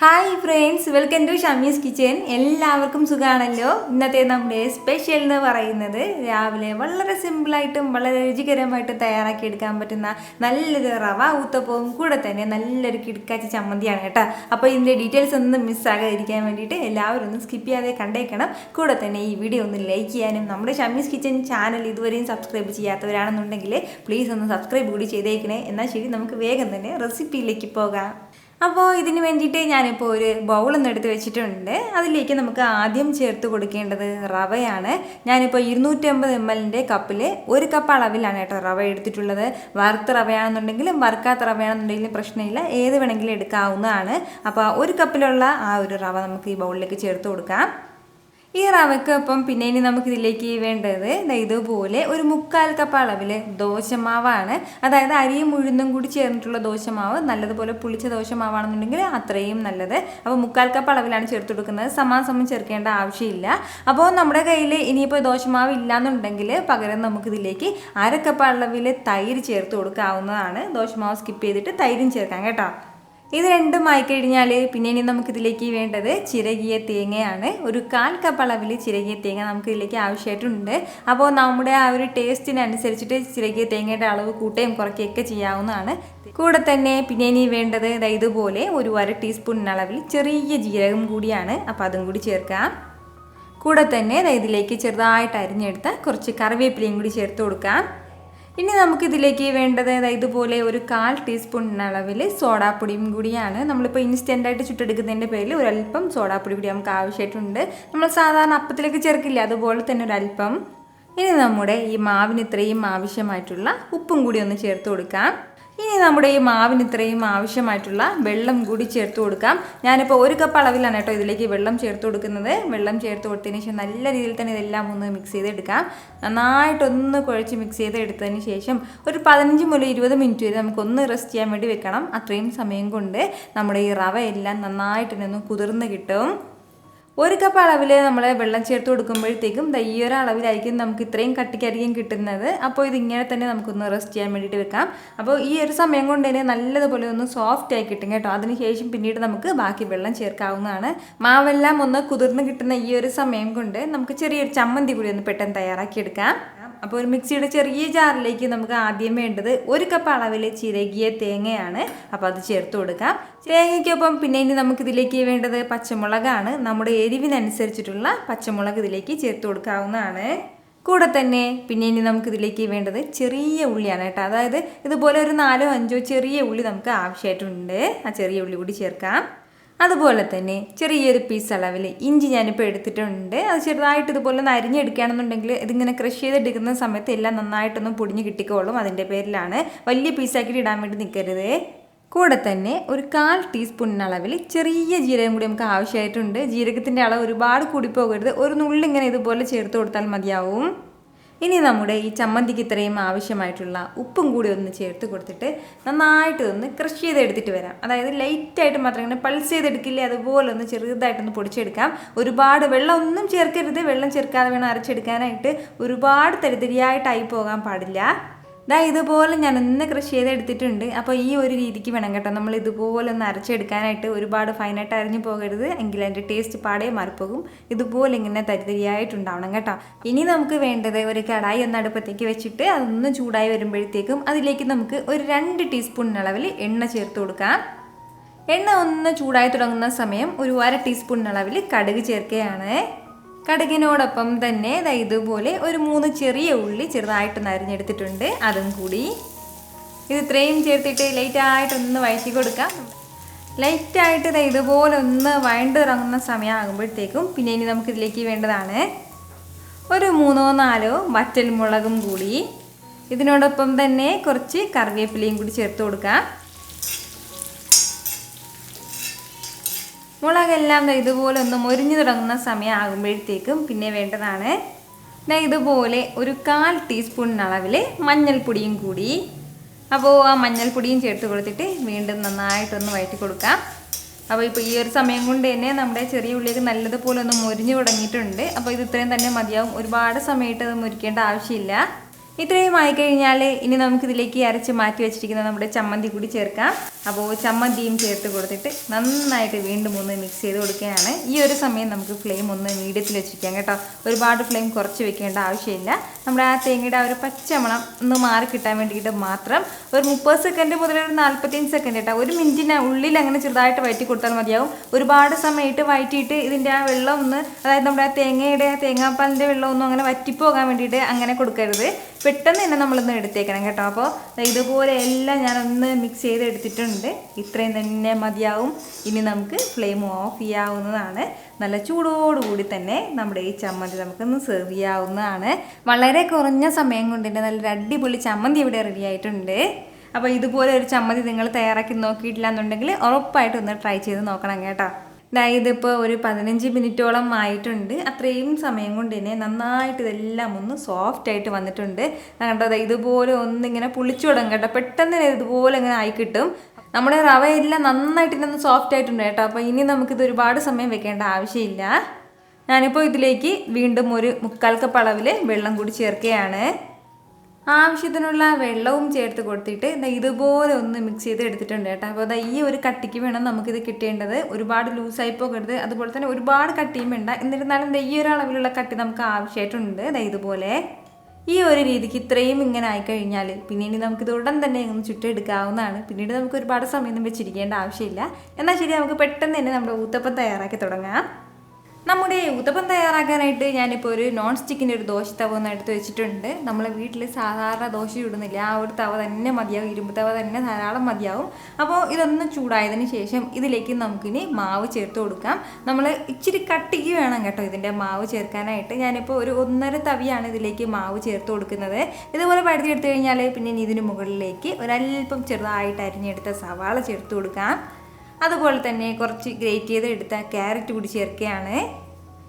Hi friends, welcome to Shami's kitchen. എല്ലാവർക്കും സുഖമാണല്ലോ. ഇന്നത്തെ നമ്മുടെ സ്പെഷ്യൽ എന്ന് പറയുന്നത് രാവിലെ വളരെ സിമ്പിളായിട്ടും വളരെ രുചികരമായിട്ടും തയ്യാറാക്കിയെടുക്കാൻ പറ്റുന്ന നല്ലൊരു റവ ഊത്തപ്പവും കൂടെ തന്നെ നല്ലൊരു കിടക്കാച്ചി ചമ്മന്തിയാണ് കേട്ടോ. അപ്പോൾ ഇതിൻ്റെ ഡീറ്റെയിൽസ് ഒന്നും മിസ്സാകാതിരിക്കാൻ വേണ്ടിയിട്ട് എല്ലാവരും ഒന്ന് സ്കിപ്പ് ചെയ്യാതെ കണ്ടേക്കണം. കൂടെ തന്നെ ഈ വീഡിയോ ഒന്ന് ലൈക്ക് ചെയ്യാനും നമ്മുടെ ഷമീസ് കിച്ചൻ ചാനൽ ഇതുവരെയും സബ്സ്ക്രൈബ് ചെയ്യാത്തവരാണെന്നുണ്ടെങ്കിൽ പ്ലീസ് ഒന്ന് സബ്സ്ക്രൈബ് കൂടി ചെയ്തേക്കണേ. എന്നാൽ ശരി, നമുക്ക് വേഗം തന്നെ റെസിപ്പിയിലേക്ക് പോകാം. അപ്പോൾ ഇതിന് വേണ്ടിയിട്ട് ഞാനിപ്പോൾ ഒരു ബൗളൊന്നും എടുത്ത് വെച്ചിട്ടുണ്ട്. അതിലേക്ക് നമുക്ക് ആദ്യം ചേർത്ത് കൊടുക്കേണ്ടത് റവയാണ്. ഞാനിപ്പോൾ 250 ml കപ്പിൽ 1 കപ്പ് അളവിലാണ് കേട്ടോ റവ എടുത്തിട്ടുള്ളത്. വറുത്ത റവയാണെന്നുണ്ടെങ്കിലും വറുക്കാത്ത റവയാണെന്നുണ്ടെങ്കിലും പ്രശ്നമില്ല, ഏത് വേണമെങ്കിലും എടുക്കാവുന്നതാണ്. അപ്പോൾ 1 കപ്പിലുള്ള ആ ഒരു റവ നമുക്ക് ഈ ബൗളിലേക്ക് ചേർത്ത് കൊടുക്കാം. ഈ റവയ്ക്കൊപ്പം പിന്നെ ഇനി നമുക്കിതിലേക്ക് വേണ്ടത് ഇതുപോലെ ഒരു 1/4 കപ്പ് അളവിൽ ദോശമാവാണ്. അതായത് അരിയും ഉഴുന്നും കൂടി ചേർന്നിട്ടുള്ള ദോശമാവ്, നല്ലതുപോലെ പുളിച്ച ദോശമാവാണെന്നുണ്ടെങ്കിൽ അത്രയും നല്ലത്. അപ്പോൾ 1/4 കപ്പ് അളവിലാണ് ചേർത്ത് കൊടുക്കുന്നത്. സമാസമം ചേർക്കേണ്ട ആവശ്യമില്ല. അപ്പോൾ നമ്മുടെ കയ്യിൽ ഇനിയിപ്പോൾ ദോശമാവ് ഇല്ലയെന്നുണ്ടെങ്കിൽ പകരം നമുക്കിതിലേക്ക് 1/2 കപ്പ് അളവിൽ തൈര് ചേർത്ത് കൊടുക്കാവുന്നതാണ്. ദോശമാവ് സ്കിപ്പ് ചെയ്തിട്ട് തൈരും ചേർക്കാം കേട്ടോ. ഇത് രണ്ടും ആയിക്കഴിഞ്ഞാൽ പിന്നെ ഇനി നമുക്കിതിലേക്ക് വേണ്ടത് ചിരകിയ തേങ്ങയാണ്. ഒരു 1/4 കപ്പ് അളവിൽ ചിരകിയ തേങ്ങ നമുക്കിതിലേക്ക് ആവശ്യമായിട്ടുണ്ട്. അപ്പോൾ നമ്മുടെ ആ ഒരു ടേസ്റ്റിനനുസരിച്ചിട്ട് ചിരകിയ തേങ്ങയുടെ അളവ് കൂട്ടുകയും കുറയ്ക്കുകയൊക്കെ ചെയ്യാവുന്നതാണ്. കൂടെ തന്നെ പിന്നെ ഇനി വേണ്ടത് ഇതുപോലെ ഒരു 1/2 ടീസ്പൂൺ അളവിൽ ചെറിയ ജീരകം കൂടിയാണ്. അപ്പോൾ അതും കൂടി ചേർക്കാം. കൂടെ തന്നെ ഇതിലേക്ക് ചെറുതായിട്ട് അരിഞ്ഞെടുത്ത കുറച്ച് കറിവേപ്പിലയും കൂടി ചേർത്ത് കൊടുക്കാം. ഇനി നമുക്കിതിലേക്ക് വേണ്ടത് ഇതുപോലെ ഒരു 1/4 ടീസ്പൂൺ അളവിൽ സോഡാപ്പൊടിയും കൂടിയാണ്. നമ്മളിപ്പോൾ ഇൻസ്റ്റൻ്റായിട്ട് ചുട്ടെടുക്കുന്നതിൻ്റെ പേരിൽ ഒരല്പം സോഡാപ്പൊടി കൂടി നമുക്ക് ആവശ്യമായിട്ടുണ്ട്. നമ്മൾ സാധാരണ അപ്പത്തിലേക്ക് ചേർക്കില്ല, അതുപോലെ തന്നെ ഒരല്പം. ഇനി നമ്മുടെ ഈ മാവിന് ഇത്രയും ആവശ്യമായിട്ടുള്ള ഉപ്പും കൂടി ഒന്ന് ചേർത്ത് കൊടുക്കാം. ഇനി നമ്മുടെ ഈ മാവിന് ഇത്രയും ആവശ്യമായിട്ടുള്ള വെള്ളം കൂടി ചേർത്ത് കൊടുക്കാം. ഞാനിപ്പോൾ 1 കപ്പ് അളവിലാണ് കേട്ടോ ഇതിലേക്ക് വെള്ളം ചേർത്ത് കൊടുക്കുന്നത്. വെള്ളം ചേർത്ത് കൊടുത്തതിന് ശേഷം നല്ല രീതിയിൽ തന്നെ ഇതെല്ലാം ഒന്ന് മിക്സ് ചെയ്തെടുക്കാം. നന്നായിട്ടൊന്ന് കുഴച്ച് മിക്സ് ചെയ്തെടുത്തതിന് ശേഷം ഒരു 15 മുതൽ 20 മിനിറ്റ് വരെ നമുക്കൊന്ന് റെസ്റ്റ് ചെയ്യാൻ വേണ്ടി വെക്കണം. അത്രയും സമയം കൊണ്ട് നമ്മുടെ ഈ റവ എല്ലാം നന്നായിട്ട് തന്നെ ഒന്ന് കുതിർന്ന് കിട്ടും. 1 കപ്പ് അളവിൽ നമ്മൾ വെള്ളം ചേർത്ത് കൊടുക്കുമ്പോഴത്തേക്കും ഈ ഒരു അളവിലായിരിക്കും നമുക്ക് ഇത്രയും കട്ടിക്കരിയും കിട്ടുന്നത്. അപ്പോൾ ഇതിങ്ങനെ തന്നെ നമുക്കൊന്ന് റെസ്റ്റ് ചെയ്യാൻ വേണ്ടിയിട്ട് വെക്കാം. അപ്പോൾ ഈ ഒരു സമയം കൊണ്ട് തന്നെ നല്ലതുപോലെ ഒന്ന് സോഫ്റ്റ് ആയി കിട്ടും കേട്ടോ. അതിനുശേഷം പിന്നീട് നമുക്ക് ബാക്കി വെള്ളം ചേർക്കാവുന്നതാണ്. മാവെല്ലാം ഒന്ന് കുതിർന്ന് കിട്ടുന്ന ഈ ഒരു സമയം കൊണ്ട് നമുക്ക് ചെറിയൊരു ചമ്മന്തി കൂടി ഒന്ന് പെട്ടെന്ന് തയ്യാറാക്കിയെടുക്കാം. അപ്പോൾ ഒരു മിക്സിയുടെ ചെറിയ ജാറിലേക്ക് നമുക്ക് ആദ്യം വേണ്ടത് 1 കപ്പ് അളവിൽ ചിരകിയ തേങ്ങയാണ്. അപ്പോൾ അത് ചേർത്ത് കൊടുക്കാം. തേങ്ങയ്ക്കൊപ്പം പിന്നെ ഇനി നമുക്കിതിലേക്ക് വേണ്ടത് പച്ചമുളകാണ്. നമ്മുടെ എരിവിനനുസരിച്ചിട്ടുള്ള പച്ചമുളക് ഇതിലേക്ക് ചേർത്ത് കൊടുക്കാവുന്നതാണ്. കൂടെ തന്നെ പിന്നെ ഇനി നമുക്കിതിലേക്ക് വേണ്ടത് ചെറിയ ഉള്ളിയാണ് കേട്ടോ. അതായത് ഇതുപോലെ ഒരു 4-5 ചെറിയ ഉള്ളി നമുക്ക് ആവശ്യമായിട്ടുണ്ട്. ആ ചെറിയ ഉള്ളി കൂടി ചേർക്കാം. അതുപോലെ തന്നെ ചെറിയൊരു പീസ് അളവിൽ ഇഞ്ചി ഞാനിപ്പോൾ എടുത്തിട്ടുണ്ട്. അത് ചെറുതായിട്ട് ഇതുപോലെ ഒന്ന് അരിഞ്ഞെടുക്കുകയാണെന്നുണ്ടെങ്കിൽ ഇതിങ്ങനെ ക്രഷ് ചെയ്തെടുക്കുന്ന സമയത്ത് എല്ലാം നന്നായിട്ടൊന്ന് പൊടിഞ്ഞ് കിട്ടിക്കോളും. അതിൻ്റെ പേരിലാണ്. വലിയ പീസാക്കിയിട്ട് ഇടാൻ വേണ്ടി നിൽക്കരുത്. കൂടെ തന്നെ ഒരു 1/4 ടീസ്പൂൺ അളവിൽ ചെറിയ ജീരകം കൂടി നമുക്ക് ആവശ്യമായിട്ടുണ്ട്. ജീരകത്തിൻ്റെ അളവ് ഒരുപാട് കൂടിപ്പോകരുത്. ഒരു നുള്ളിങ്ങനെ ഇതുപോലെ ചേർത്ത് കൊടുത്താൽ മതിയാവും. ഇനി നമ്മുടെ ഈ ചമ്മന്തിക്ക് ഇത്രയും ആവശ്യമായിട്ടുള്ള ഉപ്പും കൂടി ഒന്ന് ചേർത്ത് കൊടുത്തിട്ട് നന്നായിട്ട് ഒന്ന് ക്രഷ് ചെയ്തെടുത്തിട്ട് വരാം. അതായത് ലൈറ്റായിട്ട് മാത്രം ഇങ്ങനെ പൾസ് ചെയ്തെടുക്കില്ലേ, അതുപോലെ ഒന്ന് ചെറുതായിട്ടൊന്ന് പൊടിച്ചെടുക്കാം. ഒരുപാട് വെള്ളം ഒന്നും ചേർക്കരുത്. വെള്ളം ചേർക്കാതെ വേണം അരച്ചെടുക്കാനായിട്ട്. ഒരുപാട് തരിതരിയായിട്ടായി പോകാൻ പാടില്ല. ഇതുപോലെ ഞാനൊന്ന് ക്രഷ് ചെയ്തെടുത്തിട്ടുണ്ട്. അപ്പോൾ ഈ ഒരു രീതിക്ക് വേണം കേട്ടോ നമ്മൾ ഇതുപോലെ ഒന്ന് അരച്ചെടുക്കാനായിട്ട്. ഒരുപാട് ഫൈനായിട്ട് അരിഞ്ഞു പോകരുത്, എങ്കിൽ അതിൻ്റെ ടേസ്റ്റ് പാടേ മാറിപ്പോകും. ഇതുപോലെ ഇങ്ങനെ തരിതരിയായിട്ടുണ്ടാവണം കേട്ടോ. ഇനി നമുക്ക് വേണ്ടത് ഒരു കടായി ഒന്ന് അടുപ്പത്തേക്ക് വെച്ചിട്ട് അതൊന്ന് ചൂടായി വരുമ്പോഴത്തേക്കും അതിലേക്ക് നമുക്ക് ഒരു 2 ടീസ്പൂൺ അളവിൽ എണ്ണ ചേർത്ത് കൊടുക്കാം. എണ്ണ ഒന്ന് ചൂടായി തുടങ്ങുന്ന സമയം ഒരു 1/2 ടീസ്പൂൺ അളവിൽ കടുക് ചേർക്കുകയാണ്. കടുകിനോടൊപ്പം തന്നെ ഇതുപോലെ ഒരു 3 ചെറിയ ഉള്ളി ചെറുതായിട്ടൊന്ന് അരിഞ്ഞെടുത്തിട്ടുണ്ട്. അതും കൂടി ഇത് ഇത്രയും ചേർത്തിട്ട് ലൈറ്റായിട്ടൊന്ന് വഴറ്റി കൊടുക്കാം. ലൈറ്റായിട്ട് ഇതുപോലെ ഒന്ന് വഴണ്ട് ഇറങ്ങുന്ന സമയമാകുമ്പോഴത്തേക്കും പിന്നെ ഇനി നമുക്കിതിലേക്ക് വേണ്ടതാണ് ഒരു 3-4 വറ്റൽ മുളകും കൂടി. ഇതിനോടൊപ്പം തന്നെ കുറച്ച് കറിവേപ്പിലയും കൂടി ചേർത്ത് കൊടുക്കാം. മുളകെല്ലാം ഇതുപോലെ ഒന്ന് മൊരിഞ്ഞു തുടങ്ങുന്ന സമയമാകുമ്പോഴത്തേക്കും പിന്നെ വേണ്ടതാണ് ഇതുപോലെ ഒരു 1/4 ടീസ്പൂൺ അളവിൽ മഞ്ഞൾപ്പൊടിയും കൂടി. അപ്പോൾ ആ മഞ്ഞൾപ്പൊടിയും ചേർത്ത് കൊടുത്തിട്ട് വീണ്ടും നന്നായിട്ടൊന്ന് വഴറ്റി കൊടുക്കാം. അപ്പോൾ ഇപ്പോൾ ഈ ഒരു സമയം കൊണ്ട് തന്നെ നമ്മുടെ ചെറിയ ഉള്ളിയൊക്കെ നല്ലതുപോലെ ഒന്ന് മൊരിഞ്ഞു തുടങ്ങിയിട്ടുണ്ട്. അപ്പോൾ ഇത് ഇത്രയും തന്നെ മതിയാവും. ഒരുപാട് സമയമായിട്ട് അത് മുരിക്കേണ്ട ആവശ്യമില്ല. ഇത്രയും ആയിക്കഴിഞ്ഞാൽ ഇനി നമുക്കിതിലേക്ക് അരച്ച് മാറ്റി വെച്ചിരിക്കുന്ന നമ്മുടെ ചമ്മന്തി കൂടി ചേർക്കാം. അപ്പോൾ ചമ്മന്തിയും ചേർത്ത് കൊടുത്തിട്ട് നന്നായിട്ട് വീണ്ടും ഒന്ന് മിക്സ് ചെയ്ത് കൊടുക്കുകയാണ്. ഈ ഒരു സമയം നമുക്ക് ഫ്ലെയിം ഒന്ന് മീഡിയത്തിൽ വെച്ചിരിക്കാം കേട്ടോ. ഒരുപാട് ഫ്ലെയിം കുറച്ച് വെക്കേണ്ട ആവശ്യമില്ല. നമ്മുടെ ആ തേങ്ങയുടെ ആ ഒരു പച്ചമണം ഒന്ന് മാറി കിട്ടാൻ വേണ്ടിയിട്ട് മാത്രം ഒരു 30 സെക്കൻഡ് മുതൽ ഒരു 45 സെക്കൻഡ് കേട്ടോ, 1 മിനിറ്റിന് ഉള്ളിൽ അങ്ങനെ ചെറുതായിട്ട് വഴറ്റി കൊടുത്താൽ മതിയാവും. ഒരുപാട് സമയമായിട്ട് വഴറ്റിയിട്ട് ഇതിൻ്റെ ആ വെള്ളം ഒന്ന്, അതായത് നമ്മുടെ ആ തേങ്ങയുടെ തേങ്ങാപ്പാലിൻ്റെ വെള്ളം ഒന്നും അങ്ങനെ വറ്റിപ്പോകാൻ വേണ്ടിയിട്ട് അങ്ങനെ കൊടുക്കരുത്. പെട്ടെന്ന് തന്നെ നമ്മളൊന്ന് എടുത്തേക്കണം കേട്ടോ. അപ്പോൾ ഇതുപോലെ എല്ലാം ഞാനൊന്ന് മിക്സ് ചെയ്ത് എടുത്തിട്ടുണ്ട്. ഇത്രയും തന്നെ മതിയാവും. ഇനി നമുക്ക് ഫ്ലെയിം ഓഫ് ചെയ്യാവുന്നതാണ്. നല്ല ചൂടോടുകൂടി തന്നെ നമ്മുടെ ഈ ചമ്മന്തി നമുക്കൊന്ന് സെർവ് ചെയ്യാവുന്നതാണ്. വളരെ കുറഞ്ഞ സമയം കൊണ്ട് തന്നെ നല്ലൊരു അടിപൊളി ചമ്മന്തി ഇവിടെ റെഡി ആയിട്ടുണ്ട്. അപ്പോൾ ഇതുപോലെ ഒരു ചമ്മന്തി നിങ്ങൾ തയ്യാറാക്കി നോക്കിയിട്ടില്ല എന്നുണ്ടെങ്കിൽ ഉറപ്പായിട്ടും ഒന്ന് ട്രൈ ചെയ്ത് നോക്കണം കേട്ടോ. ഇതിപ്പോൾ ഒരു 15 മിനിറ്റോളം ആയിട്ടുണ്ട്. അത്രയും സമയം കൊണ്ട് തന്നെ നന്നായിട്ട് ഇതെല്ലാം ഒന്ന് സോഫ്റ്റായിട്ട് വന്നിട്ടുണ്ട്. കണ്ടോ, ഇതുപോലെ ഒന്നിങ്ങനെ പുളിച്ചു തുടങ്ങും കേട്ടോ. പെട്ടെന്ന് ഇതുപോലെ ഇങ്ങനെ ആയി കിട്ടും. നമ്മുടെ റവയെല്ലാം നന്നായിട്ട് ഇതൊന്ന് സോഫ്റ്റ് ആയിട്ടുണ്ട് കേട്ടോ. അപ്പോൾ ഇനി നമുക്കിത് ഒരുപാട് സമയം വെക്കേണ്ട ആവശ്യമില്ല. ഞാനിപ്പോൾ ഇതിലേക്ക് വീണ്ടും ഒരു 1/4 കപ്പ് അളവിൽ വെള്ളം കൂടി ചേർക്കുകയാണ്. ആവശ്യത്തിനുള്ള വെള്ളവും ചേർത്ത് കൊടുത്തിട്ട് ഇതുപോലെ ഒന്ന് മിക്സ് ചെയ്ത് എടുത്തിട്ടുണ്ട് കേട്ടോ. അപ്പോൾ ഈ ഒരു കട്ടിക്ക് വേണം നമുക്കിത് കിട്ടേണ്ടത്. ഒരുപാട് ലൂസായി പോകരുത്, അതുപോലെ തന്നെ ഒരുപാട് കട്ടിയും വേണ്ട. എന്നിരുന്നാലും ഈ ഒരു അളവിലുള്ള കട്ടി നമുക്ക് ആവശ്യമായിട്ടുണ്ട്. ഇതുപോലെ ഈ ഒരു രീതിക്ക് ഇത്രയും ഇങ്ങനെ ആയിക്കഴിഞ്ഞാൽ പിന്നീട് നമുക്കിത് ഉടൻ തന്നെ ഒന്ന് ചുട്ടെടുക്കാവുന്നതാണ്. പിന്നീട് നമുക്ക് ഒരുപാട് സമയമൊന്നും വെച്ചിരിക്കേണ്ട ആവശ്യമില്ല. എന്നാൽ ശരി, നമുക്ക് പെട്ടെന്ന് തന്നെ നമ്മുടെ ഊത്തപ്പം തയ്യാറാക്കി തുടങ്ങാം. നമ്മുടെ ഊത്തപ്പം തയ്യാറാക്കാനായിട്ട് ഞാനിപ്പോൾ ഒരു നോൺ സ്റ്റിക്കിൻ്റെ ഒരു ദോശ തവ ഒന്ന് എടുത്ത് വെച്ചിട്ടുണ്ട്. നമ്മളെ വീട്ടിൽ സാധാരണ ദോശ ചൂടുന്നില്ല, ആ ഒരു തവ തന്നെ മതിയാവും. ഇരുമ്പ് തവ തന്നെ ധാരാളം മതിയാവും. അപ്പോൾ ഇതൊന്ന് ചൂടായതിന് ശേഷം ഇതിലേക്ക് നമുക്കിനി മാവ് ചേർത്ത് കൊടുക്കാം. നമ്മൾ ഇച്ചിരി കട്ടിക്ക് വേണം കേട്ടോ ഇതിൻ്റെ മാവ് ചേർക്കാനായിട്ട്. ഞാനിപ്പോൾ ഒരു 1.5 തവിയാണ് ഇതിലേക്ക് മാവ് ചേർത്ത് കൊടുക്കുന്നത്. ഇതുപോലെ പഴുത്തിയെടുത്ത് കഴിഞ്ഞാൽ പിന്നെ ഇതിന് മുകളിലേക്ക് ഒരല്പം ചെറുതായിട്ട് അരിഞ്ഞെടുത്ത സവാള ചേർത്ത് കൊടുക്കാം. അതുപോലെ തന്നെ കുറച്ച് ഗ്രേറ്റ് ചെയ്ത് എടുത്ത ക്യാരറ്റ് കൂടി ചേർക്കുകയാണ്.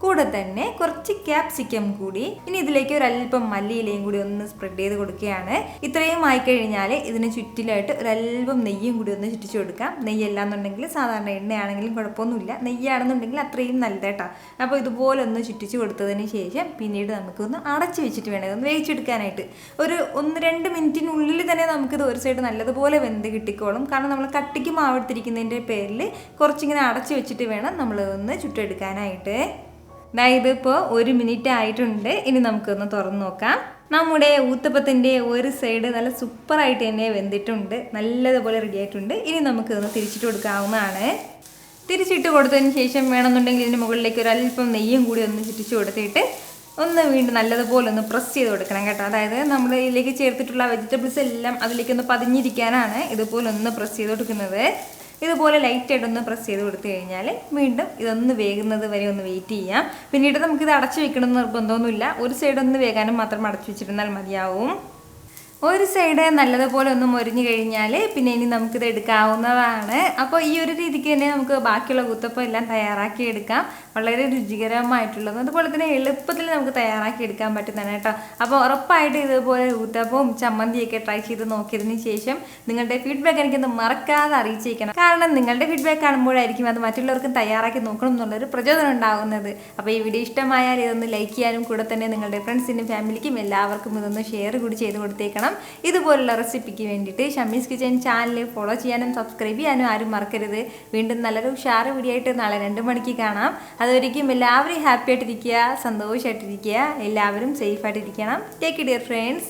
കൂടെ തന്നെ കുറച്ച് ക്യാപ്സിക്കം കൂടി. ഇനി ഇതിലേക്ക് ഒരല്പം മല്ലിയിലയും കൂടി ഒന്ന് സ്പ്രെഡ് ചെയ്ത് കൊടുക്കുകയാണ്. ഇത്രയും ആയിക്കഴിഞ്ഞാൽ ഇതിന് ചുറ്റിലായിട്ട് ഒരല്പം നെയ്യും കൂടി ഒന്ന് ചുറ്റിച്ച് കൊടുക്കാം. നെയ്യല്ല എന്നുണ്ടെങ്കിൽ സാധാരണ എണ്ണയാണെങ്കിലും കുഴപ്പമൊന്നുമില്ല, നെയ്യാണെന്നുണ്ടെങ്കിൽ അത്രയും നല്ലത് കേട്ടോ. അപ്പോൾ ഇതുപോലെ ഒന്ന് ചുറ്റിച്ച് കൊടുത്തതിന് ശേഷം പിന്നീട് നമുക്കൊന്ന് അടച്ച് വെച്ചിട്ട് വേണം ഇതൊന്ന് വേവിച്ചെടുക്കാനായിട്ട്. ഒരു 1-2 മിനിറ്റിനുള്ളിൽ തന്നെ നമുക്കിത് ഒരു സൈഡ് നല്ലതുപോലെ വെന്ത് കിട്ടിക്കോളും. കാരണം നമ്മൾ കട്ടിക്ക് മാവെടുത്തിരിക്കുന്നതിൻ്റെ പേരിൽ കുറച്ചിങ്ങനെ അടച്ച് വെച്ചിട്ട് വേണം നമ്മൾ ഒന്ന് ചുട്ടെടുക്കാനായിട്ട്. ഇതിപ്പോൾ 1 മിനിറ്റ് ആയിട്ടുണ്ട്. ഇനി നമുക്കൊന്ന് തുറന്ന് നോക്കാം. നമ്മുടെ ഊത്തപ്പത്തിൻ്റെ ഒരു സൈഡ് നല്ല സൂപ്പറായിട്ട് തന്നെ വെന്തിട്ടുണ്ട്, നല്ലതുപോലെ റെഡി ആയിട്ടുണ്ട്. ഇനി നമുക്കൊന്ന് തിരിച്ചിട്ട് കൊടുക്കാവുന്നതാണ്. തിരിച്ചിട്ട് കൊടുത്തതിന് ശേഷം വേണമെന്നുണ്ടെങ്കിൽ ഇതിന് മുകളിലേക്ക് ഒരല്പം നെയ്യും കൂടി ഒന്ന് ചുറ്റിച്ച് കൊടുത്തിട്ട് ഒന്ന് വീണ്ടും നല്ലതുപോലെ ഒന്ന് പ്രസ് ചെയ്ത് കൊടുക്കണം കേട്ടോ. അതായത് നമ്മൾ ഇതിലേക്ക് ചേർത്തിട്ടുള്ള വെജിറ്റബിൾസ് എല്ലാം അതിലേക്കൊന്ന് പതിഞ്ഞിരിക്കാനാണ് ഇതുപോലെ ഒന്ന് പ്രസ് ചെയ്ത് കൊടുക്കുന്നത്. ഇതുപോലെ ലൈറ്റായിട്ടൊന്ന് പ്രസ് ചെയ്ത് കൊടുത്തു കഴിഞ്ഞാൽ വീണ്ടും ഇതൊന്ന് വേകുന്നത് വരെ ഒന്ന് വെയിറ്റ് ചെയ്യാം. പിന്നീട് നമുക്കിത് അടച്ചു വെക്കണമെന്ന് നിർബന്ധമൊന്നുമില്ല. ഒരു സൈഡ് ഒന്ന് വേകാനും മാത്രം അടച്ചു വെച്ചിരുന്നാൽ മതിയാവും. ഒരു സൈഡ് നല്ലതുപോലെ ഒന്ന് മൊരിഞ്ഞു കഴിഞ്ഞാൽ പിന്നെ ഇനി നമുക്കിത് എടുക്കാവുന്നതാണ്. അപ്പോൾ ഈ ഒരു രീതിക്ക് തന്നെ നമുക്ക് ബാക്കിയുള്ള ഊത്തപ്പം എല്ലാം തയ്യാറാക്കി എടുക്കാം. വളരെ രുചികരമായിട്ടുള്ളതും അതുപോലെ തന്നെ എളുപ്പത്തിൽ നമുക്ക് തയ്യാറാക്കി എടുക്കാൻ പറ്റുന്നതാണ് കേട്ടോ. അപ്പോൾ ഉറപ്പായിട്ട് ഇതുപോലെ ഊത്തപ്പവും ചമ്മന്തിയൊക്കെ ട്രൈ ചെയ്ത് നോക്കിയതിന് ശേഷം നിങ്ങളുടെ ഫീഡ്ബാക്ക് എനിക്കൊന്ന് മറക്കാതെ അറിയിച്ചേക്കണം. കാരണം നിങ്ങളുടെ ഫീഡ്ബാക്ക് കാണുമ്പോഴായിരിക്കും അത് മറ്റുള്ളവർക്കും തയ്യാറാക്കി നോക്കണം എന്നുള്ളൊരു പ്രചോദനം ഉണ്ടാകുന്നത്. അപ്പോൾ ഈ വീഡിയോ ഇഷ്ടമായാൽ ഇതൊന്ന് ലൈക്ക് ചെയ്യാനും കൂടെ തന്നെ നിങ്ങളുടെ ഫ്രണ്ട്സിനും ഫാമിലിക്കും എല്ലാവർക്കും ഇതൊന്ന് ഷെയർ കൂടി ചെയ്ത് കൊടുത്തേക്കണം. ഇതുപോലുള്ള റെസിപ്പിക്ക് വേണ്ടിയിട്ട് ഷമീസ് കിച്ചൻ ചാനൽ ഫോളോ ചെയ്യാനും സബ്സ്ക്രൈബ് ചെയ്യാനും ആരും മറക്കരുത്. വീണ്ടും നല്ലൊരു ഉഷാറ് വീഡിയോ ആയിട്ട് നാളെ 2 മണിക്ക് കാണാം. അതുവരെയ്ക്കും എല്ലാവരും ഹാപ്പി ആയിട്ടിരിക്കുക, സന്തോഷമായിട്ടിരിക്കുക, എല്ലാവരും സേഫ് ആയിട്ടിരിക്കണം. Take care friends.